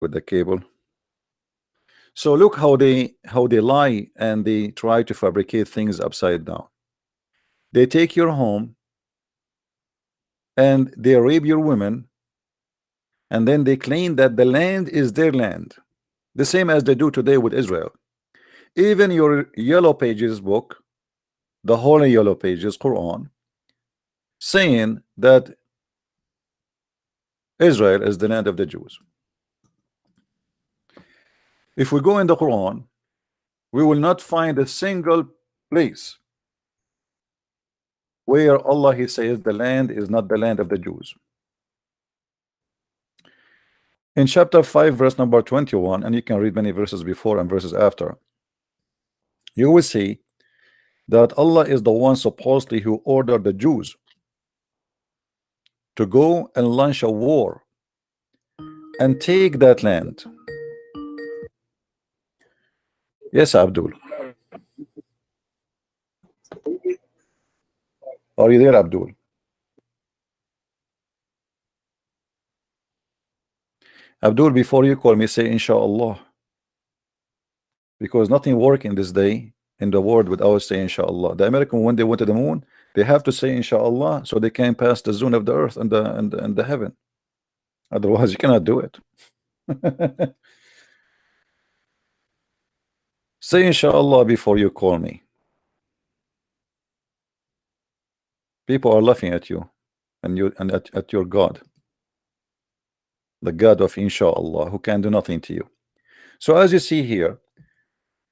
with the cable. So look how they lie and they try to fabricate things upside down. They take your home and they rape your women, and then they claim that the land is their land, the same as they do today with Israel. Even your yellow pages book, the holy yellow pages, Quran, saying that Israel is the land of the Jews. If we go in the Quran, we will not find a single place where Allah he says the land is not the land of the Jews. In chapter 5 verse number 21, and you can read many verses before and verses after, you will see that Allah is the one supposedly who ordered the Jews to go and launch a war and take that land. Yes, Abdul. Are you there, Abdul? Abdul, before you call me, say inshallah, because nothing works in this day in the world without saying inshallah. The American, when they went to the moon, they have to say inshallah so they can pass the zone of the earth and the heaven. Otherwise, you cannot do it. Say inshallah before you call me. People are laughing at you and at your God, the God of inshallah, who can do nothing to you. So as you see here,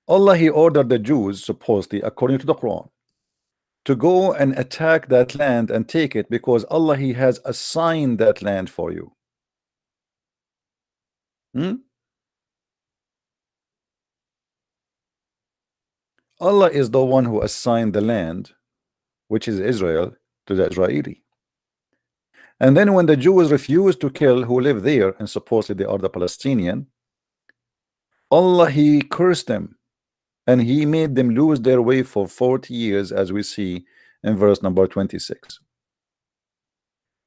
Allah he ordered the Jews, supposedly according to the Quran, to go and attack that land and take it, because Allah he has assigned that land for you. Allah is the one who assigned the land, which is Israel, to the Israeli. And then when the Jews refused to kill who live there, and supposedly they are the Palestinian, Allah he cursed them and he made them lose their way for 40 years, as we see in verse number 26,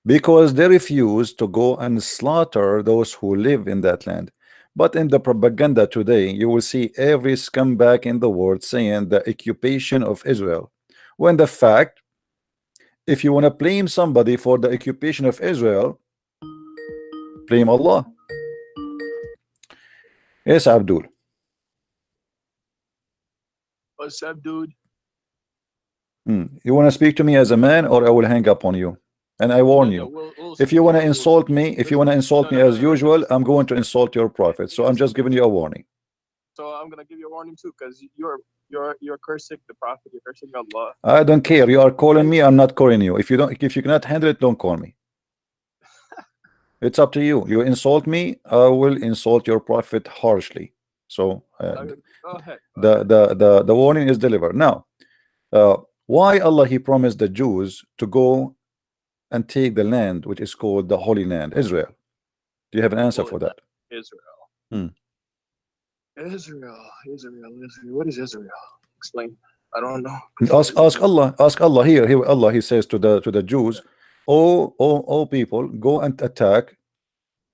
because they refused to go and slaughter those who live in that land. But in the propaganda today, you will see every scumbag in the world saying the occupation of Israel, when the fact, if you want to blame somebody for the occupation of Israel, blame Allah. Yes, Abdul. What's up, dude? You want to speak to me as a man, or I will hang up on you? And I warn you, if you want to insult me, as usual, I'm going to insult your prophet. So I'm just giving you a warning. So I'm gonna give you a warning too, because you're cursing the prophet, you're cursing Allah. I don't care. You are calling me, I'm not calling you. If you cannot handle it, don't call me. It's up to you. You insult me, I will insult your prophet harshly. So go ahead. the warning is delivered. Now, why Allah he promised the Jews to go and take the land which is called the Holy Land, Israel? Do you have an answer for that? Israel. Israel. What is Israel? Explain. I don't know. Ask Allah. Here Allah he says to the Jews, oh people, go and attack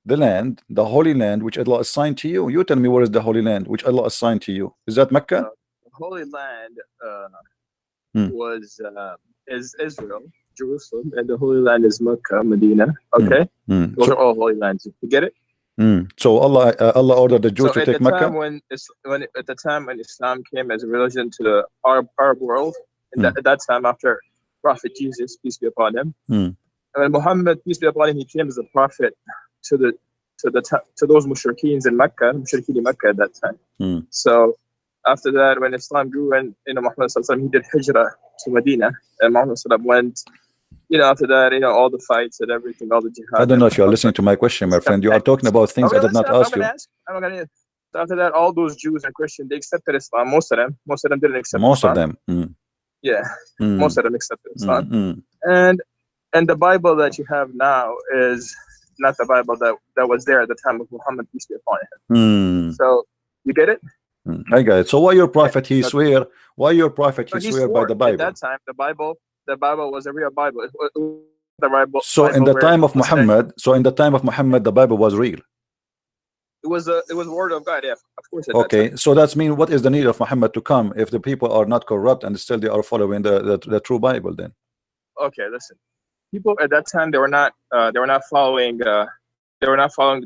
the land, the Holy Land which Allah assigned to you. You tell me, where is the Holy Land which Allah assigned to you? Is that Mecca? The Holy Land is Israel, Jerusalem, and the Holy Land is Mecca, Medina. Okay, those are all holy lands. You get it? So Allah ordered the Jews to take Mecca. At the time when Islam came as a religion to the Arab world, at that time after Prophet Jesus, peace be upon him, and when Muhammad, peace be upon him, he came as a prophet to those mushrikeens in Mecca, at that time. So after that, when Islam grew, and Muhammad he did hijrah to Medina, and Muhammad went. After that, all the fights and everything, all the jihad. I don't know if you're listening to my question, my friend. You are talking about things I did not ask you. So after that, all those Jews and Christians, they accepted Islam. Most of them didn't accept Islam. Most of them accepted Islam. And the Bible that you have now is not the Bible that was there at the time of Muhammad, peace be upon him. So you get it? I got it. So why your prophet he swear? Why your prophet he swear by the Bible? At that time, the Bible was a real Bible. The Bible. So in the time of Muhammad, the Bible was real. It was word of God, yeah, of course. Okay, so that's mean what is the need of Muhammad to come if the people are not corrupt and still they are following the true Bible then? Okay, listen. People at that time they were not following the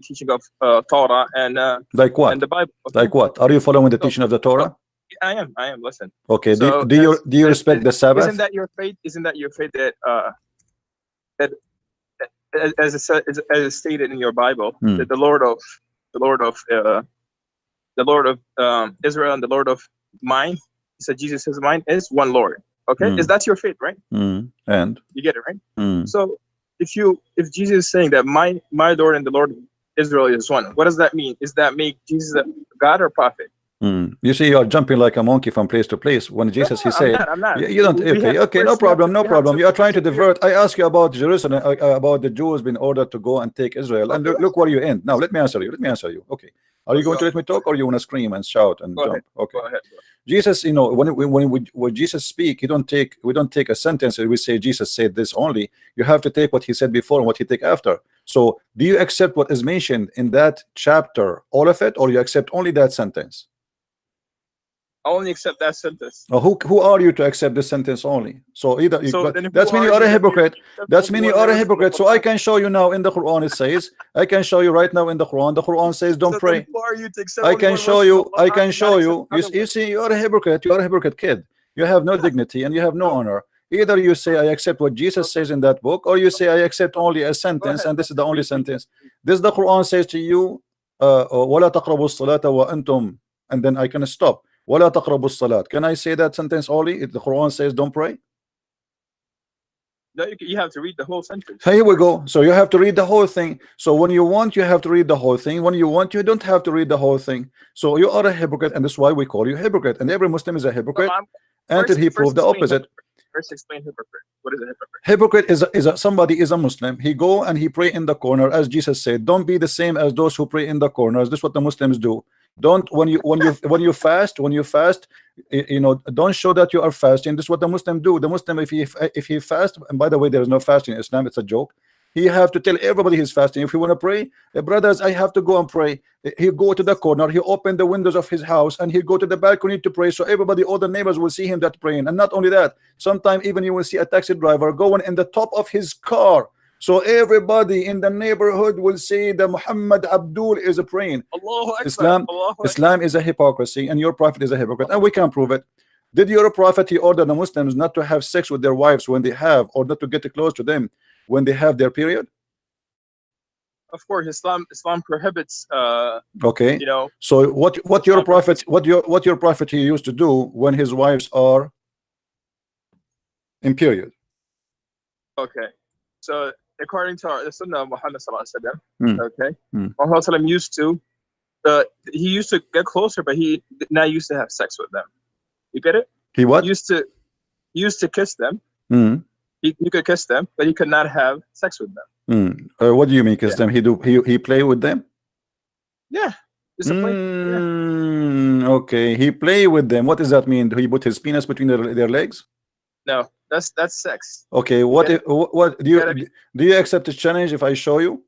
teaching of Torah and like what? and the Bible. Okay? Like what? Are you following the teaching of the Torah? I am. Listen. Okay. So do you respect the Sabbath? Isn't that your faith? Isn't that your faith that as it's stated in your Bible that the Lord of Israel and the Lord of mine, he said Jesus is mine, is one Lord. Okay, is that your faith, right? And you get it, right? So if Jesus is saying that my Lord and the Lord of Israel is one, what does that mean? Is that make Jesus a God or prophet? You see, you are jumping like a monkey from place to place. When Jesus, he said, I'm not. You don't. Okay, no problem. You are trying to divert. I ask you about Jerusalem, about the Jews being ordered to go and take Israel, and look where you end. Now, let me answer you. Okay, are you going to let me talk, or you want to scream and shout and jump? Okay. Go ahead. Jesus, when Jesus speak, we don't take a sentence and we say Jesus said this only. You have to take what he said before and what he take after. So, do you accept what is mentioned in that chapter, all of it, or you accept only that sentence? I only accept that sentence. Who are you to accept this sentence only? So either that's mean you are a hypocrite. That's mean you are a hypocrite. So I can show you now in the Quran it says. I can show you right now in the Quran. The Quran says don't pray. I can show you. You see, you are a hypocrite. You are a hypocrite kid. You have no dignity and you have no honor. Either you say I accept what Jesus says in that book, or you say I accept only a sentence, and this is the only sentence. This the Quran says to you, وَلَا تَقْرَبُوا الصَّلَاةَ وَأَنْتُمْ, and then I can stop. وَلَا تَقْرَبُوا الصَّلَاةَ. Can I say that sentence only if the Quran says don't pray? No, you have to read the whole sentence. Here we go. So you have to read the whole thing. So when you want, you have to read the whole thing. When you want, you don't have to read the whole thing. So you are a hypocrite, and that's why we call you hypocrite. And every Muslim is a hypocrite until he proves the opposite. First, explain hypocrite. What is a hypocrite? Hypocrite is somebody is a Muslim. He go and he pray in the corner, as Jesus said. Don't be the same as those who pray in the corners. This is what the Muslims do. Don't when you fast, don't show that you are fasting. This is what the Muslim do. The Muslim, if he fast, and by the way, there is no fasting in Islam, it's a joke. He have to tell everybody he's fasting. If you want to pray, brothers, I have to go and pray. He go to the corner, he open the windows of his house, and he go to the balcony to pray. So everybody, all the neighbors will see him that praying. And not only that, sometimes even you will see a taxi driver going in the top of his car. So everybody in the neighborhood will say that Muhammad Abdul is praying. Islam is a hypocrisy, and your prophet is a hypocrite, and we can prove it. Did your prophet he order the Muslims not to have sex with their wives when they have, or not to get close to them when they have their period? Of course, Islam prohibits. Okay. So what your prophet he used to do when his wives are in period? Okay. So according to the Sunnah of Muhammad Muhammad used to he used to get closer, but he not used to have sex with them. You get it? He what? He used to kiss them. He could kiss them, but he could not have sex with them. What do you mean kiss them? He play with them? Yeah. Okay. He play with them. What does that mean? Do he put his penis between their legs? No, that's sex. Okay. What do you accept the challenge if I show you?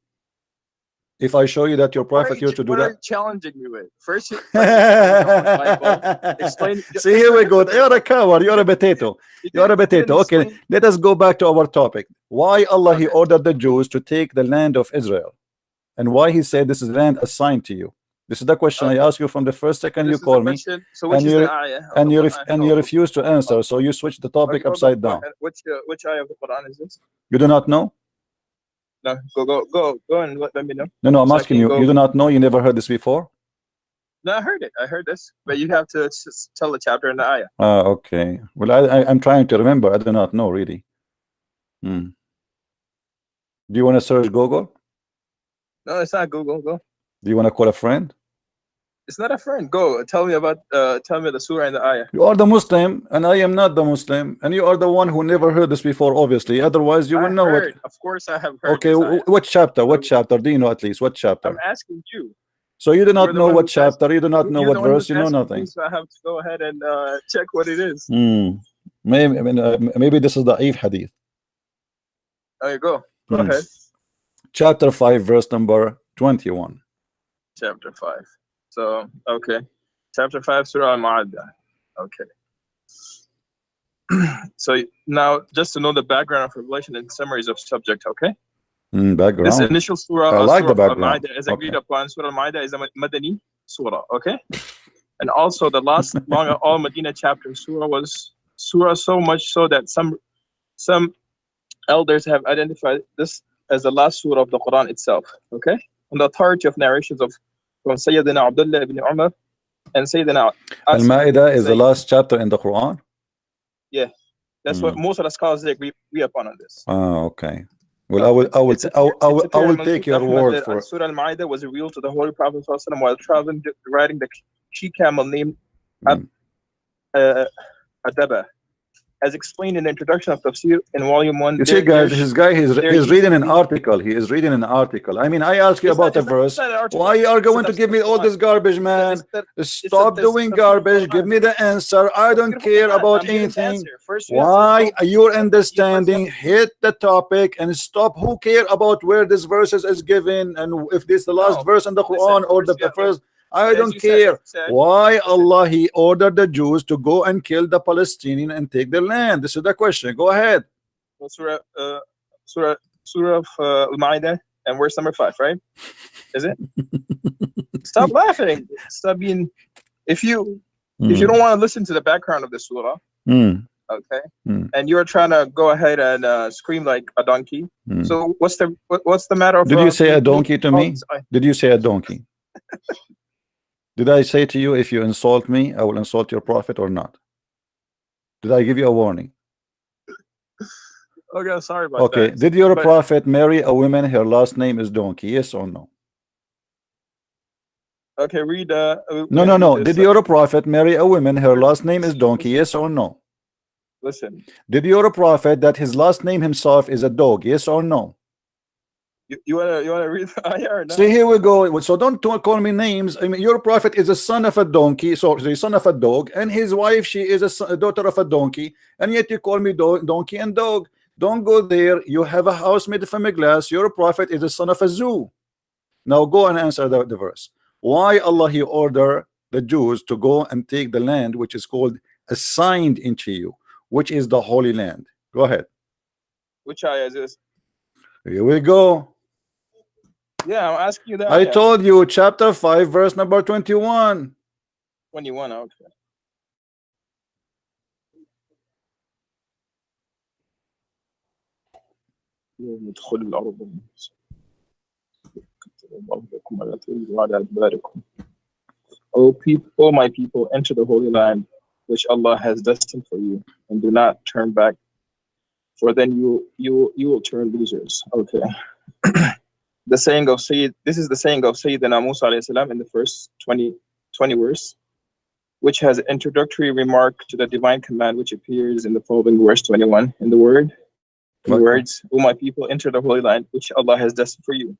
If I show you that your prophet used to do that? What are you challenging me with? First, explain. See, here we go. You're a coward. You're a potato. You're a potato. Okay, let us go back to our topic. Why Allah he ordered the Jews to take the land of Israel, and why he said this is land assigned to you? This is the question I ask you from the first second you call me, and you refuse to answer. So you switch the topic upside down. Which ayah of the Quran is this? You do not know? No, go and let me know. No, I'm asking you. You do not know? You never heard this before? No, I heard it. I heard this, but you have to tell the chapter and the ayah. Okay. Well, I'm trying to remember. I do not know really. Do you want to search Google? No, it's not Google. Go. Do you want to call a friend? It's not a friend. Go. Tell me the surah and the ayah. You are the Muslim, and I am not the Muslim, and you are the one who never heard this before, obviously. Otherwise, you will know it. Of course, I have heard. Okay, what chapter? What chapter? Do you know at least what chapter? I'm asking you. So you do not know what chapter, you do not know what verse, you know nothing. So I have to go ahead and check what it is. Maybe this is the Eve hadith. There you go. Go ahead. Chapter 5, verse number 21. Chapter 5. So, okay. Chapter 5, Surah Al-Ma'adah. Okay. So now, just to know the background of revelation and summaries of subject, okay? Background. This initial surah, I like the Surah background. Al-Ma'adah, is agreed upon. Surah Al-Ma'adah is a Madani surah, okay? And also the last long all Medina chapter surah was surah, so much so that some elders have identified this as the last surah of the Quran itself, okay? On the authority of narrations from Sayyidina Abdullah ibn Umar and Sayyidina Al-Ma'idah is the last chapter in the Quran? Yeah, that's what most of the scholars agree upon on this. Oh, okay. Well, I will take your word for it. Surah Al-Ma'idah was revealed to the Holy Prophet ﷺ while traveling, riding the she camel named Adaba, as explained in the introduction of Tafsir in volume 1. You see, guys, he's reading an article. He is reading an article. I mean, I ask you about the verse. Why you are going to give me all this garbage, man? Stop doing garbage. Give me the answer. I don't care about anything. Why your understanding hit the topic and stop. Who care about where this verse is given and if this is the last verse in the Quran or the first? I don't care. Why Allah He ordered the Jews to go and kill the Palestinian and take their land? This is the question. Go ahead. Well, Surah Al-Ma'idah and verse number 5, right? Is it? Stop laughing. Stop being. If you don't want to listen to the background of the surah, okay, and you're trying to go ahead and scream like a donkey. So what's the matter? Of, did you say a donkey to me? Did you say a donkey? Did I say to you, if you insult me, I will insult your prophet or not? Did I give you a warning? Okay, sorry about that. Okay, did your prophet marry a woman, her last name is donkey? Yes or no? Okay, read. No. Did your prophet marry a woman, her last name is donkey? Yes or no? Listen. Did your prophet that his last name himself is a dog? Yes or no? You wanna read the ayah or not? See, here we go. So don't call me names. I mean, your prophet is a son of a donkey, so the son of a dog, and his wife, she is a daughter of a donkey, and yet you call me donkey and dog. Don't go there. You have a house made from a glass. Your prophet is a son of a zoo. Now go and answer the verse. Why Allah He order the Jews to go and take the land which is called assigned into you, which is the Holy Land? Go ahead. Which ayah is this? Here we go. Yeah, I'm asking you that. I told you, chapter 5, verse number 21. 21, okay. O my people, enter the Holy Land, which Allah has destined for you, and do not turn back, for then you will turn losers. Okay. The saying of this is the saying of Sayyidina Musa alayhi salam in the first 20 verse, which has an introductory remark to the divine command, which appears in the following verse 21. In the words, O my people, enter the Holy Land, which Allah has destined for you.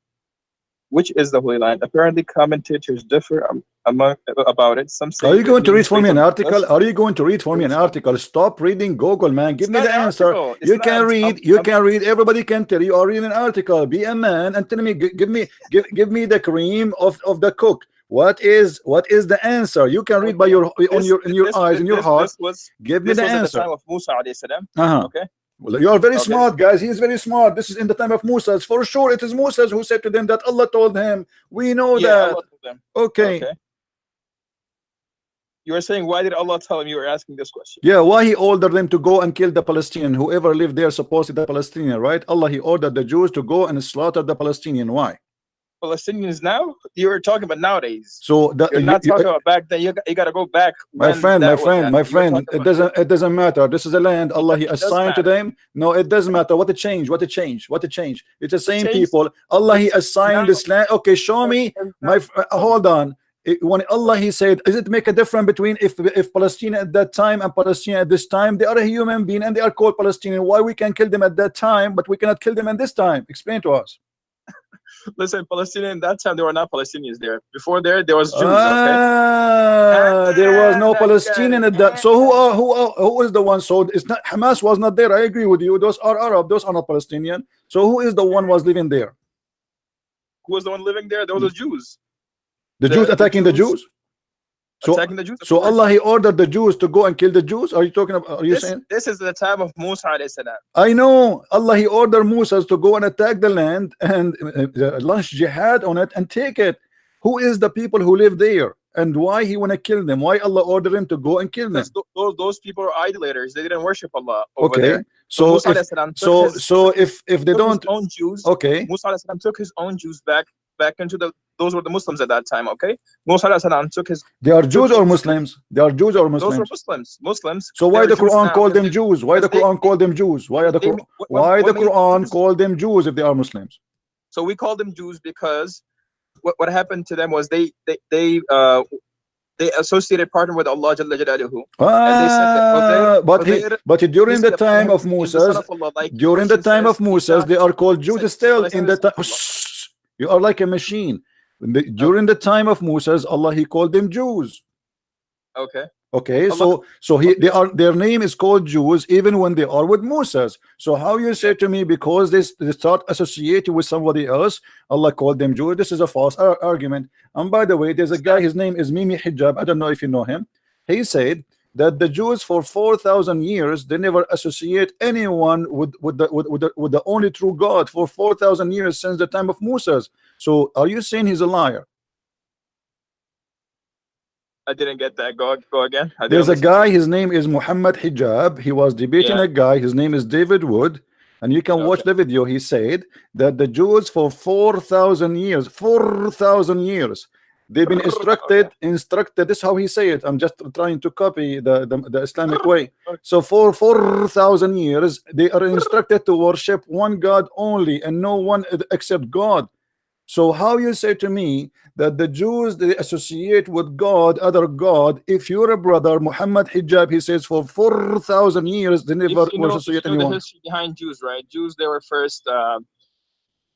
Which is the Holy Land? Apparently, commentators differ about it. Some say. Are you going to read for me an article? Are you going to read for me an article? Stop reading Google, man. Give me the answer. You can read. You can read. Everybody can tell you are reading an article. Be a man and tell me. Give me the cream of the cook. What is the answer? You can read by your eyes and your heart. Give me the answer. This was at the time of Musa alayhi salam. Okay. Well, you are very smart, guys. He is very smart. This is in the time of Musa. For sure, it is Musa who said to them that Allah told him. We know that. Allah told them. Okay. You were saying, why did Allah tell him? You were asking this question. Yeah, why He ordered them to go and kill the Palestinian? Whoever lived there, supposedly the Palestinian, right? Allah, He ordered the Jews to go and slaughter the Palestinian. Why? Palestinians now? You were talking about nowadays. So you're not talking about back then. You got to go back. My friend. It doesn't matter. This is a land Allah He assigned to them. No, it doesn't matter. What a change. It's the same people. Allah He assigned this land. Okay, show me. Hold on. When Allah He said, does it make a difference between if Palestine at that time and Palestine at this time? They are a human being and they are called Palestinian. Why we can kill them at that time, but we cannot kill them at this time? Explain to us. Listen, Palestinian, that time there were not Palestinians there. Before there was Jews. There was no Palestinian at that. So who is the one? So it's not Hamas was not there. I agree with you. Those are Arab. Those are not Palestinian. So who is the one was living there? Who was the one living there? Those were Jews. The Jews attacking the Jews? So, attacking the Jews, so Allah, he ordered the Jews to go and kill the Jews? Are you talking about, are you saying? This is the time of Musa alayhi salam. I know. Allah, he ordered Musa to go and attack the land and launch jihad on it and take it. Who is the people who live there? And why he want to kill them? Why Allah ordered him to go and kill them? Those people are idolaters. They didn't worship Allah over okay. there. So if they don't, his own Jews, okay. Musa alayhi salam took his own Jews back into those were the Muslims at that time. Okay, Musa alayhi salam took his. They are Jews or Muslims? They are Jews or Muslims? Those were Muslims. Muslims. So why the Quran called them Jews? Why the Quran called them Jews? Why the Quran called them Jews if they are Muslims? So we call them Jews because what happened to them was they associated partner with Allah Jalla Jalaluhu. But during the time of Moses, they are called Jews still in the time. You are like a machine. During the time of Moses, Allah, he called them Jews. Okay. Okay, so their name is called Jews even when they are with Moses. So how you say to me because they start associating with somebody else, Allah called them Jews? This is a false argument. And by the way, there's a guy, his name is Mimi Hijab. I don't know if you know him. He said that the Jews for 4,000 years they never associate anyone with the only true God for 4,000 years since the time of Moses. So are you saying he's a liar? I didn't get that. Go again. There's a guy, his name is Muhammad Hijab. He was debating a guy, his name is David Wood, and you can watch the video. He said that the Jews for 4,000 years, they've been instructed. This is how he say it. I'm just trying to copy the Islamic way. So for 4,000 years they are instructed to worship one God only and no one except God. So how you say to me that the Jews they associate with God, other God? If your brother Muhammad Hijab, he says for 4,000 years they never associate anyone. The history behind Jews, right? Jews, they were first.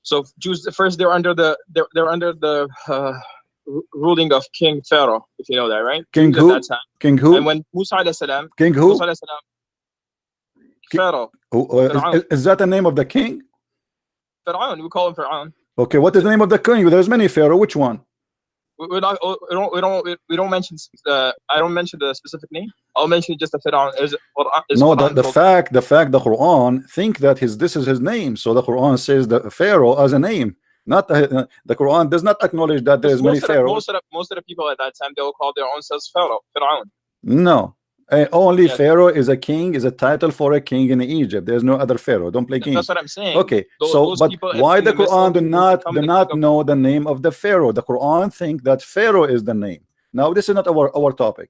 So Jews first, they're under the ruling of King Pharaoh, if you know that, right? King who? At that time. King who? And when Musa alayhi salam. King who? Musa alayhi salam, Pharaoh. Is that the name of the king? Pharaoh. We call him Pharaoh. Okay, what is the name of the king? There's many Pharaoh. Which one? We don't mention. I don't mention the specific name. I'll mention just the Pharaoh. No, the fact the Quran think that this is his name. So the Quran says the Pharaoh as a name. Not the Quran does not acknowledge that there is many Pharaohs. Most of the people at that time they will call their own selves Pharaoh. No. Only Pharaoh is a king, is a title for a king in Egypt. There's no other Pharaoh. Don't play games. That's what I'm saying. Okay, but why the Quran do not know the name of the Pharaoh? The Quran think that Pharaoh is the name. Now this is not our topic.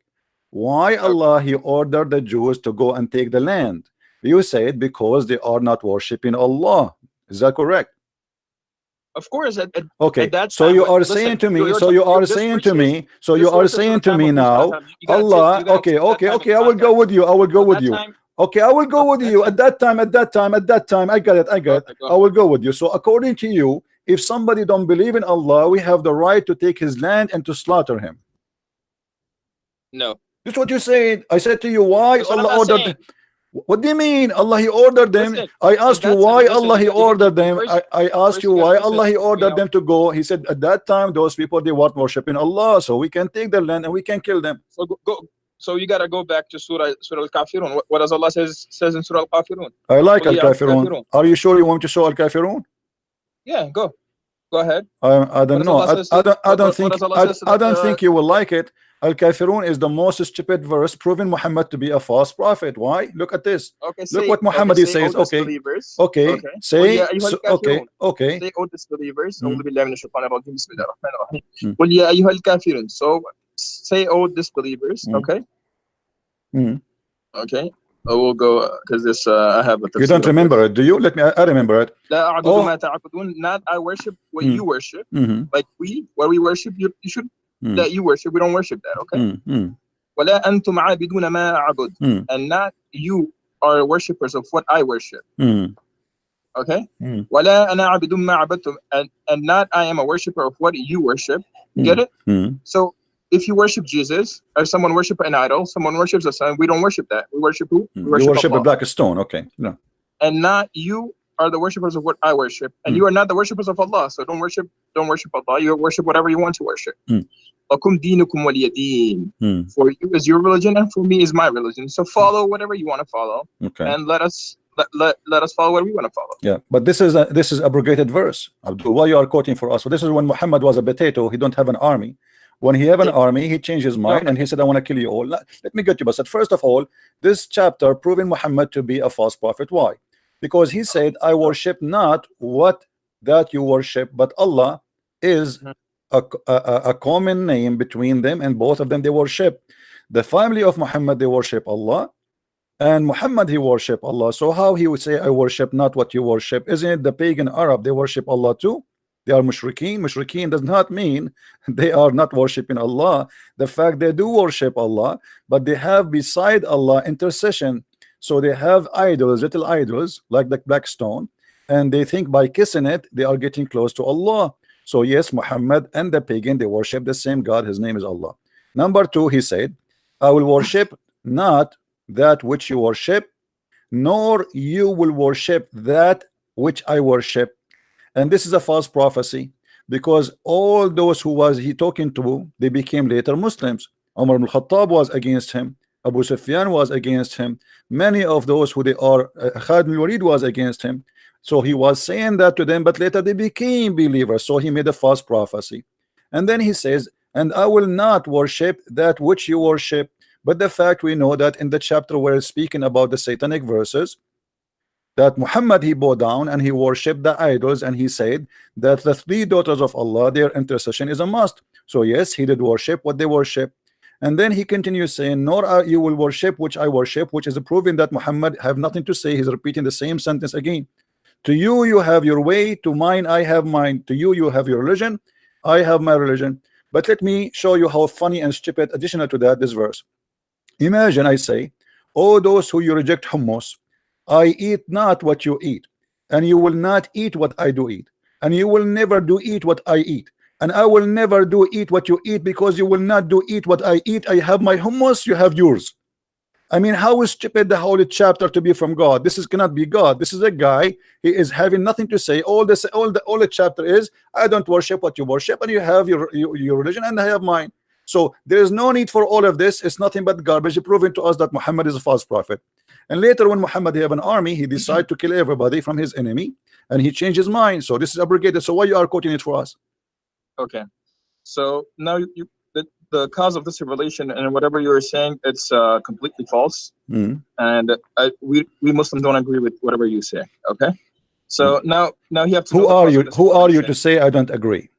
Why Allah he ordered the Jews to go and take the land? You said because they are not worshiping Allah. Is that correct? Of course. Okay. So you are saying to me. So you are saying to me. So you are saying to me now. Allah. Okay. I will go with you. Okay, I will go with you. At that time. I got it. I will go with you. So according to you, if somebody don't believe in Allah, we have the right to take his land and to slaughter him. No. That's what you said. I said to you, why Allah ordered. What do you mean? Allah he ordered them. I asked you why Allah he ordered them. I asked you why Allah he ordered them to go. He said at that time those people they weren't worshiping Allah, so we can take their land and we can kill them. So you gotta go back to Surah Al-Kafirun. What does Allah says in Surah Al-Kafirun? I like Al-Kafirun. Are you sure you want to show Al-Kafirun? Yeah, go ahead. I don't know. I don't think you will like it. Al-Kafirun is the most stupid verse proving Muhammad to be a false prophet. Why? Look at this. Look what Muhammad says. Okay. Say, okay. Say, O disbelievers. So say, O disbelievers. Okay. Okay. I will go because this I have a. You don't remember it, do you? Let me. I remember it. Not I worship what you worship. Like what we worship, you should. That you worship, we don't worship that, okay? وَلَا أَنْتُمْ عَابِدُونَ مَا أَعْبُدُ. And not you are worshippers of what I worship. Okay? وَلَا أَنَا عَابِدٌ مَا عَبَدْتُمْ. And not I am a worshipper of what you worship. Get it? So if you worship Jesus, or someone worship an idol, someone worships a son, we don't worship that. We worship who? We worship a black stone, okay. No. And not you are the worshippers of what I worship, and you are not the worshippers of Allah. So don't worship Allah. You worship whatever you want to worship. Lakum dinukum waliya din. For you is your religion, and for me is my religion. So follow whatever you want to follow, and let us follow what we want to follow. Yeah, but this is abrogated verse. Abdul, why you are quoting for us? So this is when Muhammad was a potato. He don't have an army. When he have an army, he changed his mind and he said, I want to kill you all. Let me get you, but first of all, this chapter proving Muhammad to be a false prophet. Why? Because he said, I worship not what that you worship, but Allah is a common name between them, and both of them they worship. The family of Muhammad, they worship Allah, and Muhammad, he worship Allah. So how he would say, I worship not what you worship? Isn't it the pagan Arab, they worship Allah too? They are mushrikeen. Mushrikeen does not mean they are not worshiping Allah. The fact they do worship Allah, but they have beside Allah intercession. So they have idols, little idols like the black stone, and they think by kissing it they are getting close to Allah. So yes, Muhammad and the pagan, they worship the same God. His name is Allah. Number two, he said, I will worship not that which you worship, nor you will worship that which I worship. And this is a false prophecy, because all those who was he talking to, they became later Muslims. Umar ibn Khattab was against him. Abu Sufyan was against him. Many of those who they are, Khalid al-Walid was against him. So he was saying that to them, but later they became believers. So he made a false prophecy. And then he says, and I will not worship that which you worship. But the fact we know that in the chapter where it's speaking about the satanic verses, that Muhammad, he bowed down and he worshipped the idols, and he said that the three daughters of Allah, their intercession is a must. So yes, he did worship what they worship. And then he continues saying, nor you will worship which I worship, which is proving that Muhammad have nothing to say. He's repeating the same sentence again. To you, you have your way. To mine, I have mine. To you, you have your religion. I have my religion. But let me show you how funny and stupid, additional to that, this verse. Imagine I say, oh, those who you reject hummus, I eat not what you eat, and you will not eat what I do eat, and you will never do eat what I eat, and I will never do eat what you eat, because you will not do eat what I eat. I have my hummus, you have yours. I mean, how is stupid the holy chapter to be from God? This is cannot be God. This is a guy, he is having nothing to say. All the chapter is, I don't worship what you worship, and you have your religion, and I have mine. So there is no need for all of this. It's nothing but garbage, proving to us that Muhammad is a false prophet. And later when Muhammad have an army, he decided to kill everybody from his enemy, and he changed his mind. So this is abrogated. So why you are quoting it for us? Okay, so now the cause of this revelation and whatever you were saying, it's completely false. And we Muslims don't agree with whatever you say. Okay, so now you have to. Who are you to say I don't agree?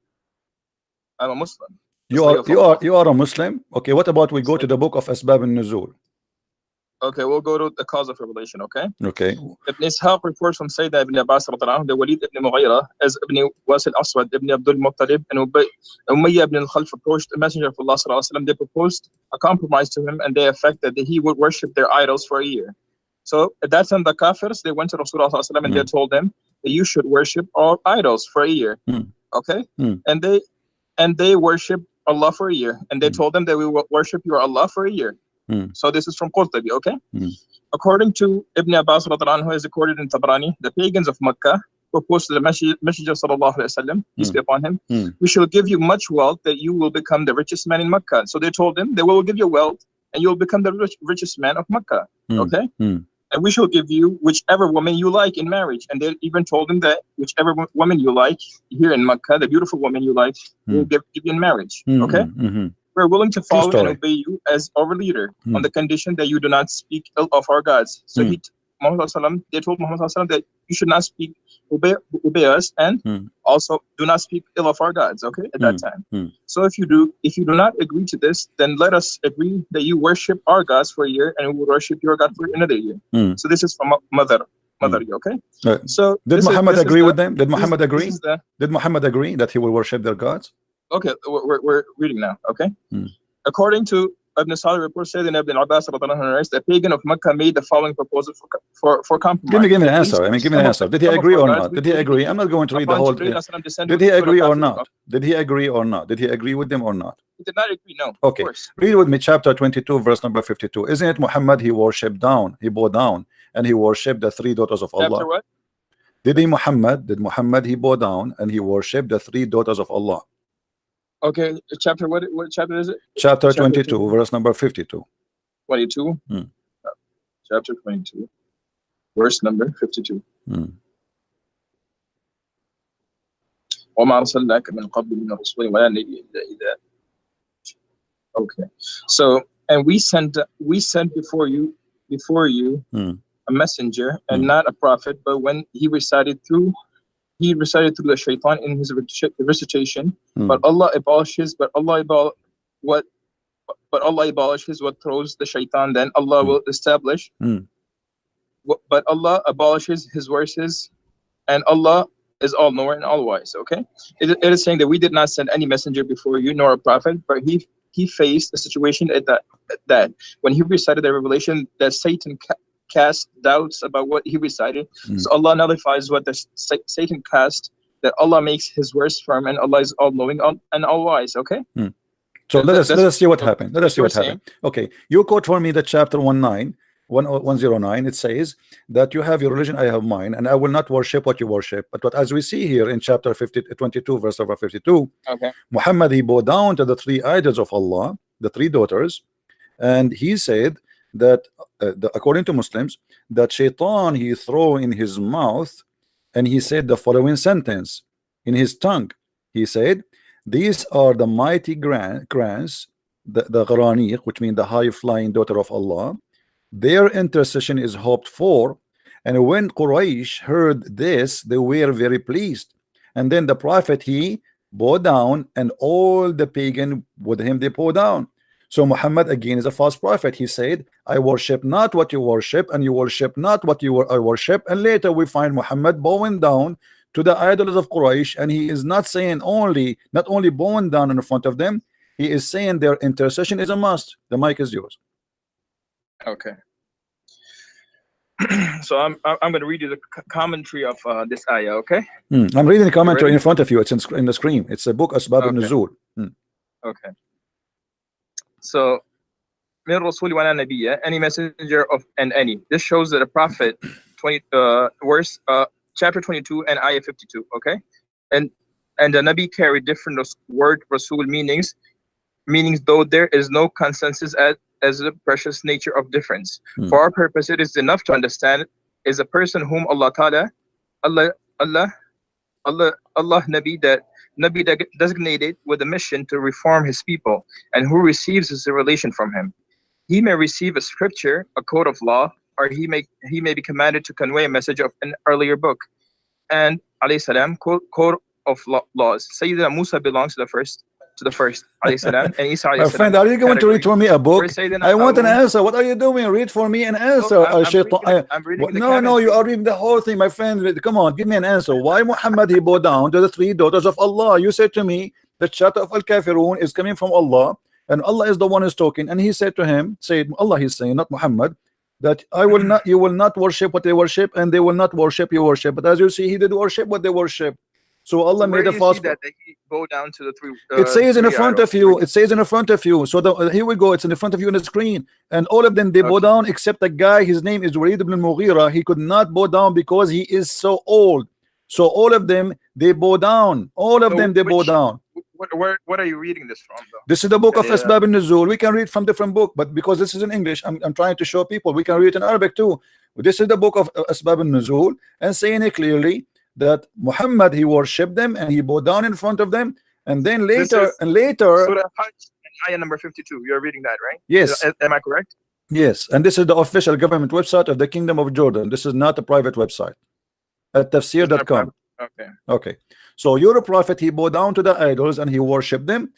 I'm a Muslim. You are a Muslim. Okay, what about we go to the book of Asbab al-Nuzul? Okay, we'll go to the cause of revelation. Okay. Okay. Ibn Ishaq reports from Sayyidina ibn Abbas radhiyallahu anhu, the Walid ibn Mughira, as Ibn Wasil Aswad ibn Abdul Muttalib and Umayyah ibn al-Khalf approached the Messenger of Allah sallallahu alaihi wasallam. They proposed a compromise to him, and they affected that he would worship their idols for a year. So at that time, the Kafirs, they went to Rasulullah sallallahu alaihi wasallam and they told them that you should worship all idols for a year. Okay. And they worship Allah for a year, and they told them that we will worship your Allah for a year. So this is from Qurtubi, okay? According to Ibn Abbas radhiyallahu anhu, is recorded in Tabrani, the pagans of Mecca proposed to the Messenger sallallahu alaihi wasallam, peace be upon him, we shall give you much wealth that you will become the richest man in Mecca. So they told him that we will give you wealth and you will become the richest man of Mecca, okay? And we shall give you whichever woman you like in marriage. And they even told him that whichever woman you like here in Mecca, the beautiful woman you like, we'll give you in marriage, okay? We're willing to follow and obey you as our leader on the condition that you do not speak ill of our gods. So they told Muhammad that you should not obey us, and also do not speak ill of our gods, okay, at that time. So if you do not agree to this, then let us agree that you worship our gods for a year, and we will worship your God for another year. So this is from mother, okay? So did Muhammad agree with them? Did Muhammad agree? Did Muhammad agree that he will worship their gods? Okay, we're reading now, okay? According to Ibn Salih report, said in Ibn Abbas, the pagan of Mecca made the following proposal for compromise. Give me an answer. I mean, give me an answer. Did he agree or not? Did he agree? I'm not going to read the whole thing. Did he agree or not? Did he agree or not? Did he agree with them or not? He did not agree, no. Okay, read with me chapter 22, verse number 52. Isn't it Muhammad, he worshipped down, he bowed down, and he worshipped the three daughters of Allah? Chapter what? Did Muhammad he bow down and he worshipped the three daughters of Allah? Okay, chapter what chapter is it? Chapter 22, verse number 52. 22. Chapter 22, verse number 52. وما أرسلناك من قبل من رسول ولا نبي إلا إذا. Okay, so and we sent before you a messenger and not a prophet, but when he recited through the shaitan in his recitation, but Allah abolishes what throws the shaitan, then Allah will establish. But Allah abolishes his verses, and Allah is all knower and all wise. Okay, it is saying that we did not send any messenger before you nor a prophet, but he faced a situation that when he recited the revelation, that Satan cast doubts about what he recited. So Allah nullifies what the Satan cast, that Allah makes his words firm, and Allah is all knowing and all wise. Okay. So let us see what happened. Let us see what happened. Okay, you quote for me the chapter 109. It says that you have your religion, I have mine, and I will not worship what you worship. But as we see here in chapter 22, verse number 52, okay, Muhammad he bowed down to the three idols of Allah, the three daughters, and he said that according to Muslims, that shaitan he threw in his mouth, and he said the following sentence in his tongue. He said, these are the mighty crans, the Gharaniq, which mean the high-flying daughter of Allah. Their intercession is hoped for. And when Quraysh heard this, they were very pleased. And then the prophet he bowed down, and all the pagan with him they bowed down. So Muhammad again is a false prophet. He said, I worship not what you worship, and you worship not what I worship. And later we find Muhammad bowing down to the idols of Quraysh, and he is not saying not only bowing down in front of them, he is saying their intercession is a must. The mic is yours. Okay. So I'm going to read you the commentary of this ayah. Okay. I'm reading the commentary in front of you. It's in the screen. It's a book Asbab al-Nuzul. Okay. So, min Rasul wa Nabiyya, any messenger of and any. This shows that a prophet, chapter 22 and ayah 52. Okay, and the Nabi carried different word Rasul meanings, though there is no consensus as the precious nature of difference. For our purpose, it is enough to understand is a person whom Allah Nabi designated with a mission to reform his people, and who receives his revelation from him. He may receive a scripture, a code of law, or he may be commanded to convey a message of an earlier book. And alayhi salam, code of laws. Sayyidina Musa belongs to the first alayhi salam, and Isa alayhi salam. My friend, are you going to read for me a book? I want an answer. What are you doing? Read for me an answer. I'm reading no, you are reading the whole thing, my friend. Come on, give me an answer. Why Muhammad he bowed down to the three daughters of Allah? You said to me the chapter of Al-Kafirun is coming from Allah, and Allah is the one who's talking. And he said to him, Allah he's saying, not Muhammad, that you will not worship what they worship, and they will not worship you worship. But as you see, he did worship what they worship. So Allah made a false. That he go down to the three. It says in the front of you. It says in the front of you. So here we go. It's in the front of you on the screen, and all of them they bow down except the guy. His name is Walid ibn Mughira. He could not bow down because he is so old. So all of them they bow down. All of them they bow down. What are you reading this from, though? This is the book of Asbab al-Nuzul. We can read from different book, but because this is in English, I'm trying to show people we can read it in Arabic too. This is the book of Asbab al-Nuzul, and saying it clearly that Muhammad he worshipped them and he bowed down in front of them, and then later Surah Hajj, ayah number 52. You're reading that, right? Yes. Am I correct? Yes, and this is the official government website of the Kingdom of Jordan. This is not a private website. At tafsir.com. Okay. So your prophet he bowed down to the idols and he worshipped them,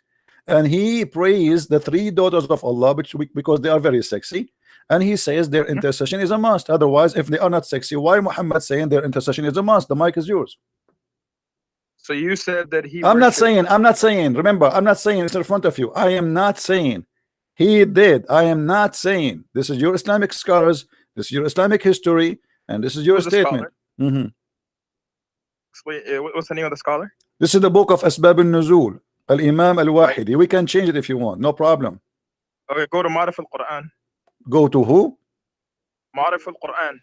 and he praised the three daughters of Allah because they are very sexy. And he says their intercession is a must. Otherwise, if they are not sexy, why Muhammad saying their intercession is a must? The mic is yours. So you said that he. I'm not saying. Remember, I'm not saying it's in front of you. I am not saying he did. I am not saying. This is your Islamic scholars. This is your Islamic history, and this is your statement. What's the name of the scholar? This is the book of Asbab al-Nuzul, Al-Imam Al-Wahidi. We can change it if you want. No problem. Okay, go to Ma'arif al-Qur'an. Go to who? Ma'arif al-Qur'an.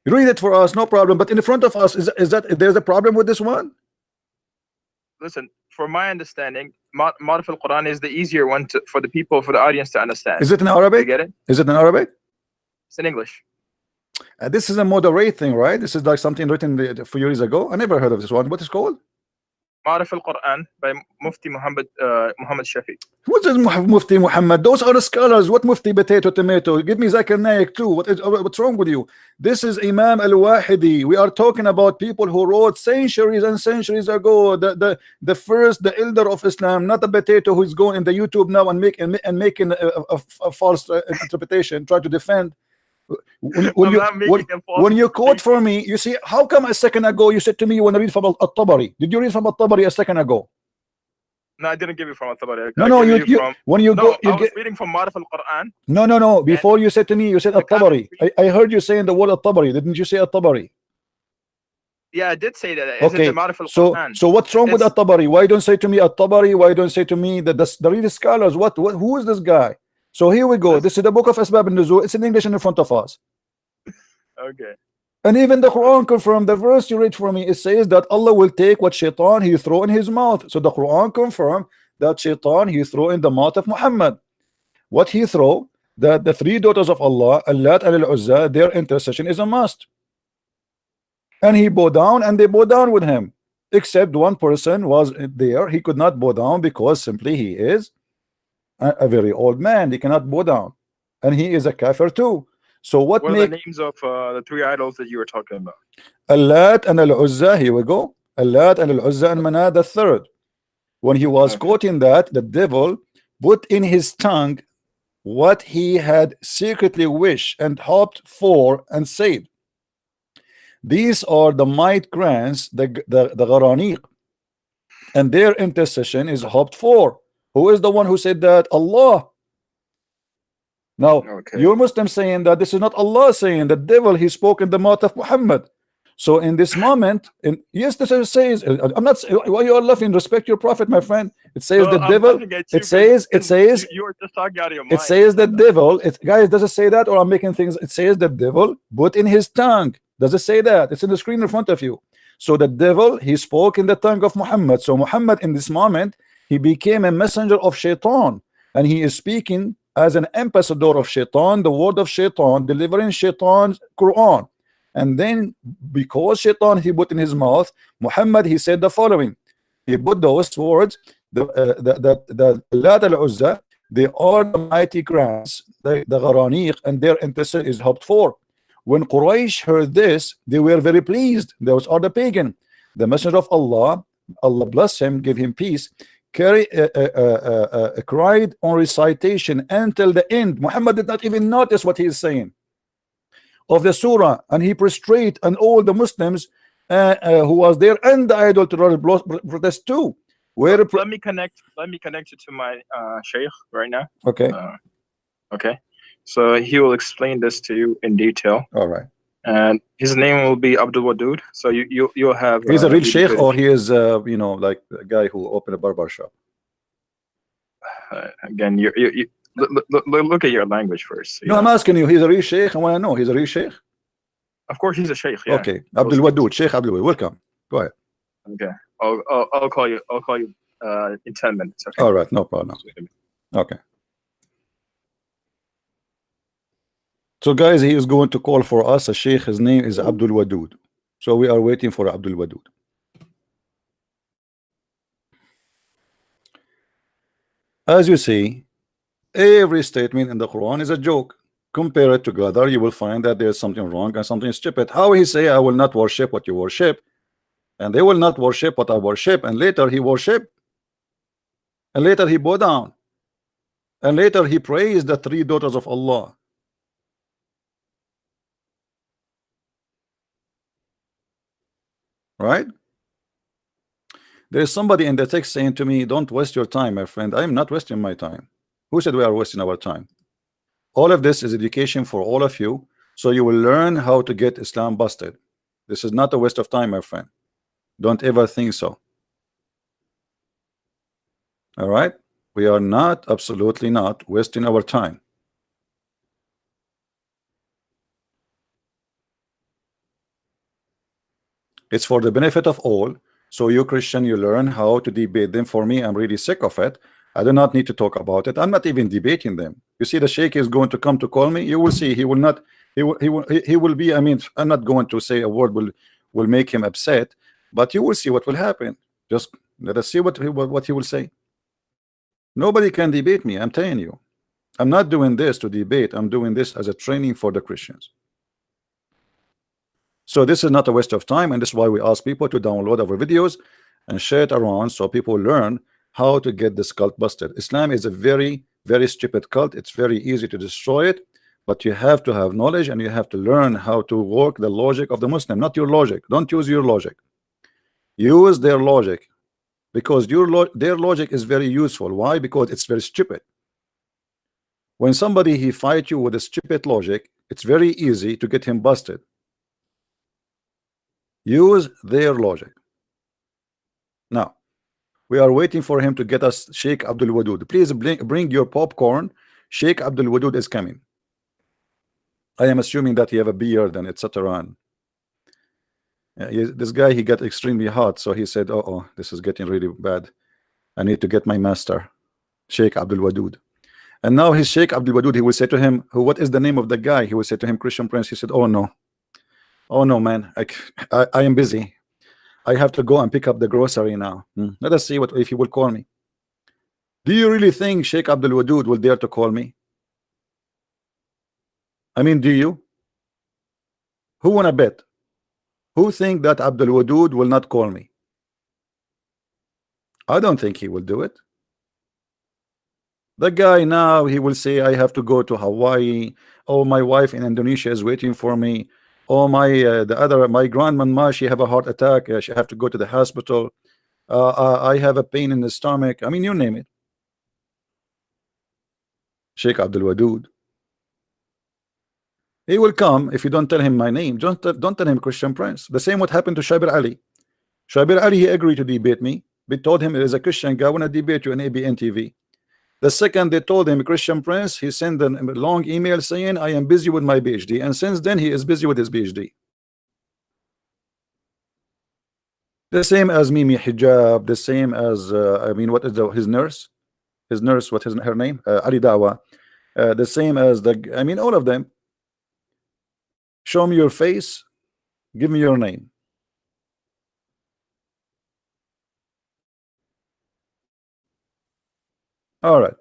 Read it for us, no problem. But in front of us, is that there's a problem with this one? Listen, from my understanding, Ma'rif al-Quran is the easier one for the people, for the audience to understand. Is it in Arabic? You get it? Is it in Arabic? It's in English. This is a moderate thing, right? This is like something written a few years ago. I never heard of this one. What is it called? Ma'rif al-Quran by Mufti Muhammad Shafi. What is Mufti Muhammad? Those are the scholars. What Mufti potato tomato? Give me Zakir Naik too. What's wrong with you? This is Imam al-Wahidi. We are talking about people who wrote centuries and centuries ago. The first, the elder of Islam, not a potato who is going in the YouTube now and making a false interpretation, try to defend. When you quote for me, you see, how come a second ago you said to me you want to read from Al-Tabari? Did you read from Al-Tabari a second ago? No, I didn't give you from Al-Tabari. No, I was reading from Ma'rif al-Quran. No. Before you said to me, you said Al-Tabari. I heard you saying the word Al-Tabari. Didn't you say Al-Tabari? Yeah, I did say that. Okay. So what's wrong with Al-Tabari? Why don't say to me Al-Tabari? Why don't say to me that the real scholars? Who is this guy? So here we go. This is the book of Asbab al-Nuzul. It's in English in front of us. Okay. And even the Quran confirmed the verse you read for me. It says that Allah will take what shaitan he throw in his mouth. So the Quran confirmed that shaitan he throw in the mouth of Muhammad. What he throw? That the three daughters of Allah, Allat and Al-Uzza, their intercession is a must. And he bowed down, and they bowed down with him. Except one person was there. He could not bow down because simply he is a very old man. He cannot bow down, and he is a kafir too. So what are the names of the three idols that you were talking about? Allat and Al-Uzza. Here we go. Allat and Al-Uzza and Manat the third. When he was quoting that, the devil put in his tongue what he had secretly wished and hoped for, and said, these are the might grants, the Gharaniq, and their intercession is hoped for. Who is the one who said that? Allah. Now, you're Muslim saying that this is not Allah saying, the devil, he spoke in the mouth of Muhammad. So in this moment, yes, this says, I'm not, why you are laughing? Respect your prophet, my friend. It says the devil, it says, you were just talking out of your mind. It says the devil, guys, does it say that, or I'm making things? It says the devil put in his tongue. Does it say that? It's in the screen in front of you. So the devil, he spoke in the tongue of Muhammad. So Muhammad in this moment, he became a messenger of shaitan, and he is speaking as an ambassador of shaitan, the word of shaitan, delivering shaitan's Quran. And then because shaitan he put in his mouth, Muhammad he said the following. He put those words, the Lat al-Uzza, they are the mighty grants, the Gharaniq, and their intercession is hoped for. When Quraysh heard this, they were very pleased. Those are the pagan. The messenger of Allah, Allah bless him, give him peace, cried on recitation until the end. Muhammad did not even notice what he is saying of the surah, and he prostrate, and all the Muslims who was there and the idol to protest too. Let me connect you to my sheikh right now. Okay. Okay. So he will explain this to you in detail. All right. And his name will be Abdul Wadud. So you'll have. He's a real sheikh, or he is you know, like a guy who opened a barber shop. Again, you look at your language first. No, I'm asking you. He's a real sheikh. I want to know. He's a real sheikh. Of course, he's a sheikh. Yeah. Okay. Abdul Wadud, Sheikh Abdul Wadud. Welcome. Go ahead. Okay. I'll call you. I'll call you in 10 minutes. Okay. All right. No problem. Okay. So guys, he is going to call for us a sheikh. His name is Abdul Wadud. So we are waiting for Abdul Wadud. As you see, every statement in the Quran is a joke. Compare it together, you will find that there's something wrong and something stupid. How he say, I will not worship what you worship, and they will not worship what I worship, and later he worship, and later he bow down, and later he praised the three daughters of Allah. Right? There is somebody in the text saying to me, don't waste your time, my friend. I am not wasting my time. Who said we are wasting our time? All of this is education for all of you, so you will learn how to get Islam busted. This is not a waste of time, my friend. Don't ever think so. All right? We are not, absolutely not, wasting our time. It's for the benefit of all. So you Christian, you learn how to debate them. For me, I'm really sick of it. I do not need to talk about it. I'm not even debating them. You see, the sheikh is going to come to call me. You will see. He will not. He will be. I mean, I'm not going to say a word will make him upset, but you will see what will happen. Just let us see what he will say. Nobody can debate me. I'm telling you. I'm not doing this to debate. I'm doing this as a training for the Christians. So this is not a waste of time, and this is why we ask people to download our videos and share it around so people learn how to get this cult busted. Islam is a very, very stupid cult. It's very easy to destroy it, but you have to have knowledge and you have to learn how to work the logic of the Muslim, not your logic. Don't use your logic. Use their logic, because their logic is very useful. Why? Because it's very stupid. When somebody he fight you with a stupid logic, it's very easy to get him busted. Use their logic. Now we are waiting for him to get us Sheikh Abdul Wadud. Please bring your popcorn. Sheikh Abdul Wadud is coming. I am assuming that he have a beard and etc. This guy, he got extremely hot, so he said, oh, this is getting really bad. I need to get my master, Sheikh Abdul Wadud. And now his Sheikh Abdul Wadud, he will say to him, what is the name of the guy? He will say to him, Christian Prince. He said, oh no, man, I am busy. I have to go and pick up the grocery now. Let us see if he will call me. Do you really think Sheikh Abdul Wadud will dare to call me? I mean, do you? Who wanna bet? Who think that Abdul Wadud will not call me? I don't think he will do it. The guy now, he will say, I have to go to Hawaii. Oh, my wife in Indonesia is waiting for me. Oh, my grandmama, she have a heart attack. She have to go to the hospital. I have a pain in the stomach. I mean, you name it. Sheikh Abdul Wadud. He will come if you don't tell him my name. Don't tell him Christian Prince. The same what happened to Shabir Ali. Shabir Ali, he agreed to debate me. We told him there is a Christian guy wanna debate you on ABN TV. The second they told him Christian Prince, he sent a long email saying I am busy with my PhD, and since then he is busy with his PhD. The same as Mimi Hijab, the same as I mean, what is his nurse? His nurse, what is her name? Ali Dawa. The same as I mean, all of them. Show me your face, give me your name. All right.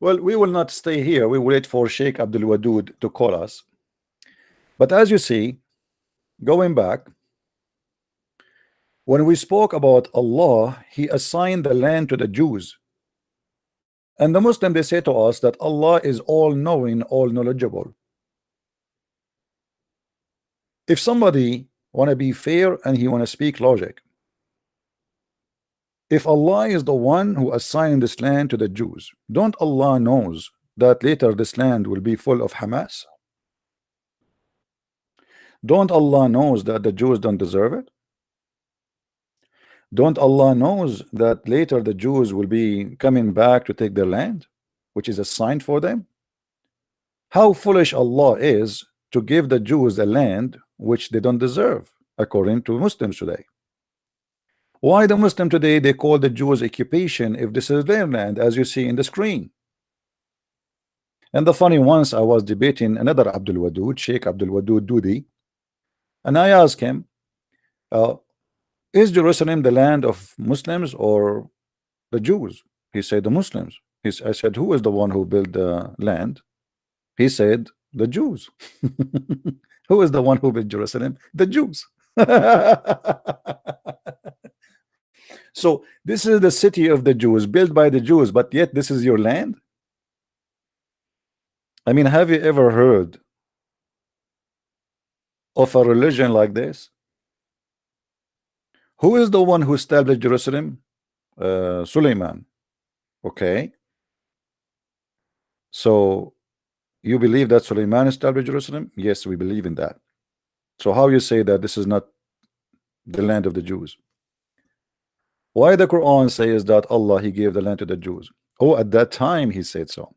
Well, we will not stay here. We will wait for Sheikh Abdul Wadud to call us. But as you see, going back, when we spoke about Allah, He assigned the land to the Jews. And the Muslim, they say to us that Allah is all-knowing, all-knowledgeable. If somebody want to be fair and he want to speak logic, if Allah is the one who assigned this land to the Jews, don't Allah knows that later this land will be full of Hamas? Don't Allah knows that the Jews don't deserve it? Don't Allah knows that later the Jews will be coming back to take their land, which is assigned for them? How foolish Allah is to give the Jews a land which they don't deserve, according to Muslims today. Why the Muslim today, they call the Jews occupation if this is their land, as you see in the screen? And the funny, once I was debating another Abdul Wadud, Sheikh Abdul Wadud Dudi, and I asked him, is Jerusalem the land of Muslims or the Jews? He said the Muslims. I said, who is the one who built the land? He said the Jews. Who is the one who built Jerusalem? The Jews. So this is the city of the Jews, built by the Jews, but yet this is your land? I mean, have you ever heard of a religion like this? Who is the one who established Jerusalem? Suleiman. Okay. So you believe that Suleiman established Jerusalem? Yes, we believe in that. So how you say that this is not the land of the Jews? Why the Quran says that Allah, He gave the land to the Jews? Oh, at that time He said so.